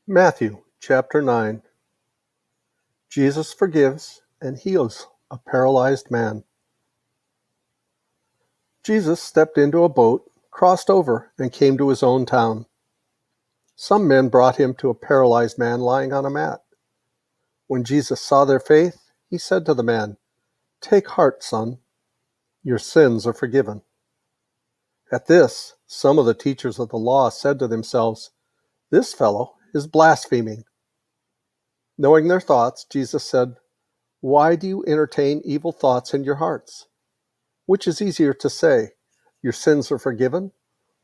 Matthew chapter 9. Jesus forgives and heals a paralyzed man. Jesus stepped into a boat, crossed over, and came to his own town. Some men brought him to a paralyzed man lying on a mat. When Jesus saw their faith, he said to the man, "Take heart, son, your sins are forgiven." At this, some of the teachers of the law said to themselves, "This fellow is blaspheming." Knowing their thoughts, Jesus said, "Why do you entertain evil thoughts in your hearts? Which is easier to say, 'Your sins are forgiven,'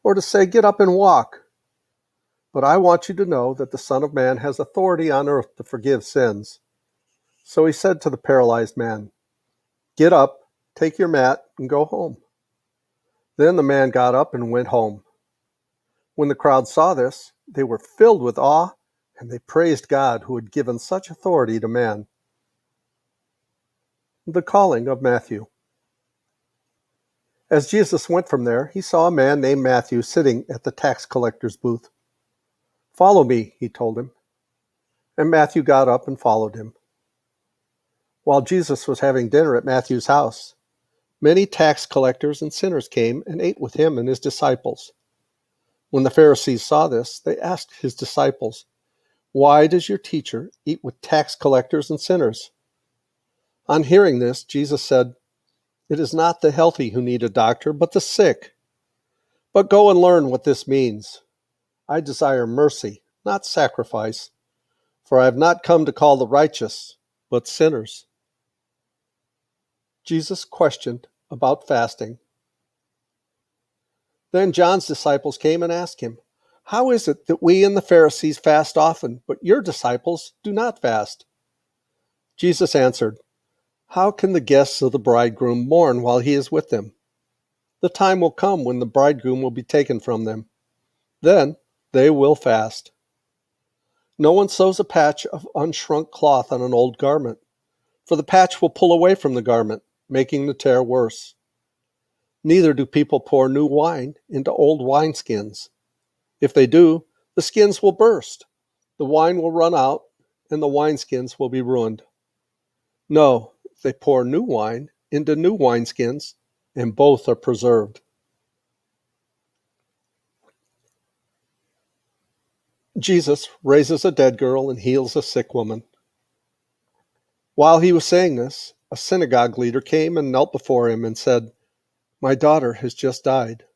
or to say, 'Get up and walk'? But I want you to know that the Son of Man has authority on earth to forgive sins." So he said to the paralyzed man, "Get up, take your mat, and go home." Then the man got up and went home. When the crowd saw this, they were filled with awe, and they praised God who had given such authority to man. The calling of Matthew. As Jesus went from there, he saw a man named Matthew sitting at the tax collector's booth. "Follow me," he told him. And Matthew got up and followed him. While Jesus was having dinner at Matthew's house, many tax collectors and sinners came and ate with him and his disciples. When the Pharisees saw this, they asked his disciples, "Why does your teacher eat with tax collectors and sinners?" On hearing this, Jesus said, "It is not the healthy who need a doctor, but the sick. But go and learn what this means. I desire mercy, not sacrifice, for I have not come to call the righteous, but sinners." Jesus questioned about fasting. Then John's disciples came and asked him, "How is it that we and the Pharisees fast often, but your disciples do not fast?" Jesus answered, "How can the guests of the bridegroom mourn while he is with them? The time will come when the bridegroom will be taken from them. Then they will fast. No one sews a patch of unshrunk cloth on an old garment, for the patch will pull away from the garment, making the tear worse. Neither do people pour new wine into old wineskins. If they do, the skins will burst, the wine will run out, and the wineskins will be ruined. No, they pour new wine into new wineskins, and both are preserved." Jesus raises a dead girl and heals a sick woman. While he was saying this, a synagogue leader came and knelt before him and said, "My daughter has just died,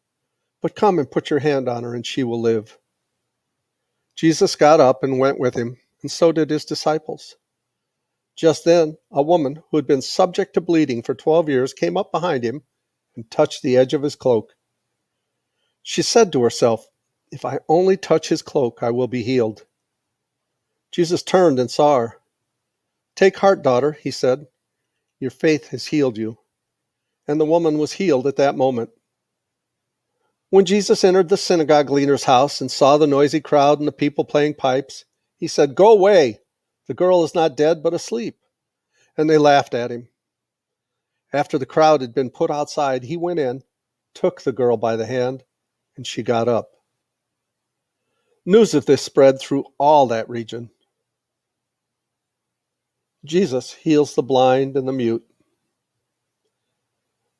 but come and put your hand on her and she will live." Jesus got up and went with him, and so did his disciples. Just then, a woman who had been subject to bleeding for 12 years came up behind him and touched the edge of his cloak. She said to herself, "If I only touch his cloak, I will be healed." Jesus turned and saw her. "Take heart, daughter," he said. "Your faith has healed you." And the woman was healed at that moment. When Jesus entered the synagogue leader's house and saw the noisy crowd and the people playing pipes, he said, "Go away! The girl is not dead, but asleep." And they laughed at him. After the crowd had been put outside, he went in, took the girl by the hand, and she got up. News of this spread through all that region. Jesus heals the blind and the mute.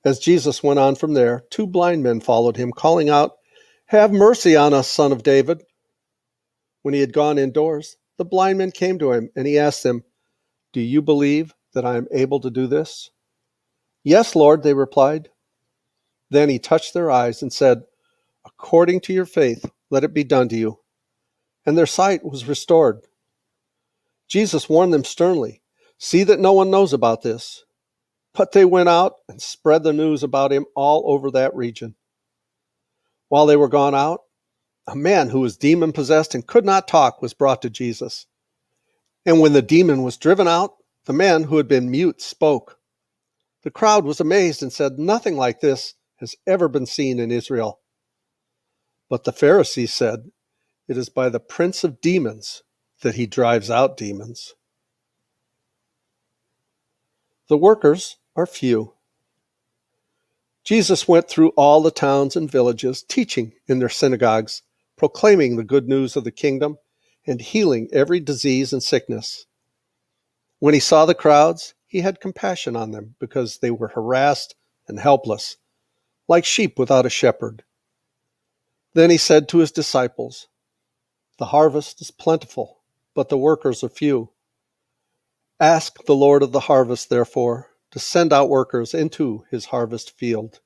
As Jesus went on from there, two blind men followed him, calling out, "Have mercy on us, Son of David." When he had gone indoors, the blind men came to him, and he asked them, "Do you believe that I am able to do this?" "Yes, Lord," they replied. Then he touched their eyes and said, "According to your faith, let it be done to you." And their sight was restored. Jesus warned them sternly, "See that no one knows about this." But they went out and spread the news about him all over that region. While they were gone out, a man who was demon-possessed and could not talk was brought to Jesus. And when the demon was driven out, the man who had been mute spoke. The crowd was amazed and said, "Nothing like this has ever been seen in Israel." But the Pharisees said, "It is by the prince of demons that he drives out demons." The workers are few. Jesus went through all the towns and villages, teaching in their synagogues, proclaiming the good news of the kingdom, and healing every disease and sickness. When he saw the crowds, he had compassion on them because they were harassed and helpless, like sheep without a shepherd. Then he said to his disciples, "The harvest is plentiful, but the workers are few. Ask the Lord of the harvest, therefore, to send out workers into his harvest field."